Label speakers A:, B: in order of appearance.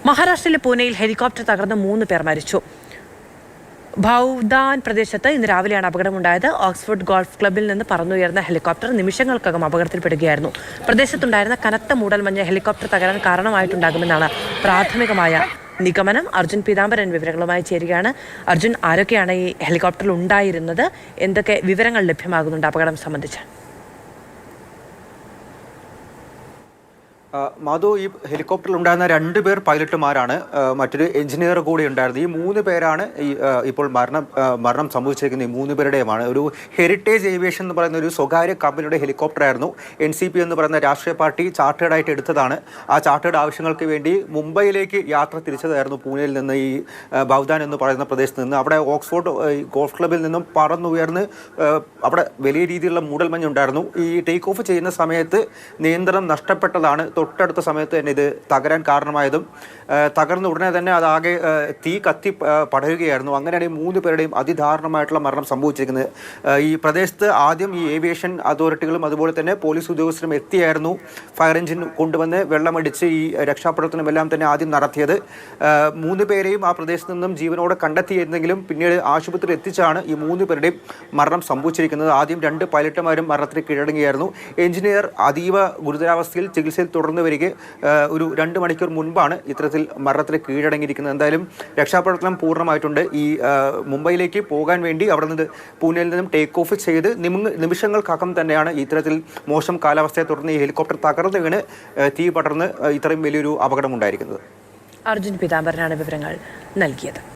A: മഹാരാഷ്ട്രയിലെ പൂനെയിൽ ഹെലികോപ്റ്റർ തകർന്ന് 3 പേർ മരിച്ചു. ഭൗദാൻ പ്രദേശത്ത് ഇന്ന് രാവിലെയാണ് അപകടമുണ്ടായത്. ഓക്സ്ഫോർഡ് ഗോൾഫ് ക്ലബ്ബിൽ നിന്ന് പറന്നുയർന്ന ഹെലികോപ്റ്റർ നിമിഷങ്ങൾക്കകം അപകടത്തിൽപ്പെടുകയായിരുന്നു. പ്രദേശത്തുണ്ടായിരുന്ന കനത്ത മൂടൽമഞ്ഞ് ഹെലികോപ്റ്റർ തകരാൻ കാരണമായിട്ടുണ്ടാകുമെന്നാണ് പ്രാഥമികമായ നിഗമനം. അർജുൻ പീതാംബരൻ വിവരങ്ങളുമായി ചേരുകയാണ്. അർജുൻ, ആരൊക്കെയാണ് ഈ ഹെലികോപ്റ്ററിൽ ഉണ്ടായിരുന്നത്? എന്തൊക്കെ വിവരങ്ങൾ ലഭ്യമാകുന്നുണ്ട് അപകടം സംബന്ധിച്ച്?
B: മാധു, ഈ ഹെലികോപ്റ്ററിൽ ഉണ്ടായിരുന്ന 2 പേർ പൈലറ്റുമാരാണ്, മറ്റൊരു എഞ്ചിനീയർ കൂടി ഉണ്ടായിരുന്നു. ഈ 3 പേരാണ് ഇപ്പോൾ മരണം സംഭവിച്ചിരിക്കുന്ന ഈ 3 പേരുടെയുമാണ്. ഒരു ഹെറിറ്റേജ് ഏവിയേഷൻ എന്ന് പറയുന്ന ഒരു സ്വകാര്യ കമ്പനിയുടെ ഹെലികോപ്റ്റർ ആയിരുന്നു. NCP എന്ന് പറയുന്ന രാഷ്ട്രീയ പാർട്ടി ചാർട്ടേഡായിട്ട് എടുത്തതാണ്. ആ ചാർട്ടേഡ് ആവശ്യങ്ങൾക്ക് വേണ്ടി മുംബൈയിലേക്ക് യാത്ര തിരിച്ചതായിരുന്നു. പൂനെയിൽ നിന്ന് ഈ ഭൗദാൻ എന്ന് പറയുന്ന പ്രദേശത്ത് നിന്ന് അവിടെ ഓക്സ്ഫോർഡ് ഗോൾഫ് ക്ലബ്ബിൽ നിന്നും പറന്നുയർന്ന് അവിടെ വലിയ രീതിയിലുള്ള മൂടൽമഞ്ഞുണ്ടായിരുന്നു. ഈ ടേക്ക് ഓഫ് ചെയ്യുന്ന സമയത്ത് നിയന്ത്രണം നഷ്ടപ്പെട്ടതാണ്. തൊട്ടടുത്ത സമയത്ത് തന്നെ ഇത് തകരാൻ കാരണമായതും തകർന്ന ഉടനെ തന്നെ അതാകെ തീ കത്തി പടരുകയായിരുന്നു. അങ്ങനെയാണ് ഈ 3 പേരുടെയും അതിദാരുണമായിട്ടുള്ള മരണം സംഭവിച്ചിരിക്കുന്നത്. ഈ പ്രദേശത്ത് ആദ്യം ഈ ഏവിയേഷൻ അതോറിറ്റികളും അതുപോലെ തന്നെ പോലീസ് ഉദ്യോഗസ്ഥരും എത്തിയായിരുന്നു ഫയർ എഞ്ചിൻ കൊണ്ടുവന്ന് വെള്ളമടിച്ച് ഈ രക്ഷാപ്രവർത്തനം എല്ലാം തന്നെ ആദ്യം നടത്തിയത്. 3 പേരെയും ആ പ്രദേശത്ത് നിന്നും ജീവനോടെ കണ്ടെത്തിയിരുന്നെങ്കിലും പിന്നീട് ആശുപത്രിയിൽ എത്തിച്ചാണ് ഈ 3 പേരുടെയും മരണം സംഭവിച്ചിരിക്കുന്നത്. ആദ്യം 2 പൈലറ്റുമാരും മരണത്തിന് കീഴടങ്ങിയായിരുന്നു. എഞ്ചിനീയർ അതീവ ഗുരുതരാവസ്ഥയിൽ ചികിത്സയിൽ തുടർന്ന് വരികെ ഒരു 2 മണിക്കൂർ മുൻപാണ് ഇത്തരത്തിൽ മരണത്തിന് കീഴടങ്ങിയിരിക്കുന്നത്. എന്തായാലും രക്ഷാപ്രവർത്തനം പൂർണ്ണമായിട്ടുണ്ട്. ഈ മുംബൈയിലേക്ക് പോകാൻ വേണ്ടി അവിടെ നിന്ന് പൂനെയിൽ നിന്നും ടേക്ക് ഓഫ് ചെയ്ത് നിമിഷങ്ങൾക്കകം തന്നെയാണ് ഇത്തരത്തിൽ മോശം കാലാവസ്ഥയെ തുടർന്ന് ഈ ഹെലികോപ്റ്റർ തകർന്ന് വീണ് തീ പടർന്ന് ഇത്രയും വലിയൊരു അപകടം ഉണ്ടായിരിക്കുന്നത്.
A: അർജുൻ പീതാംബരനാണ് വിവരങ്ങൾ നൽകിയത്.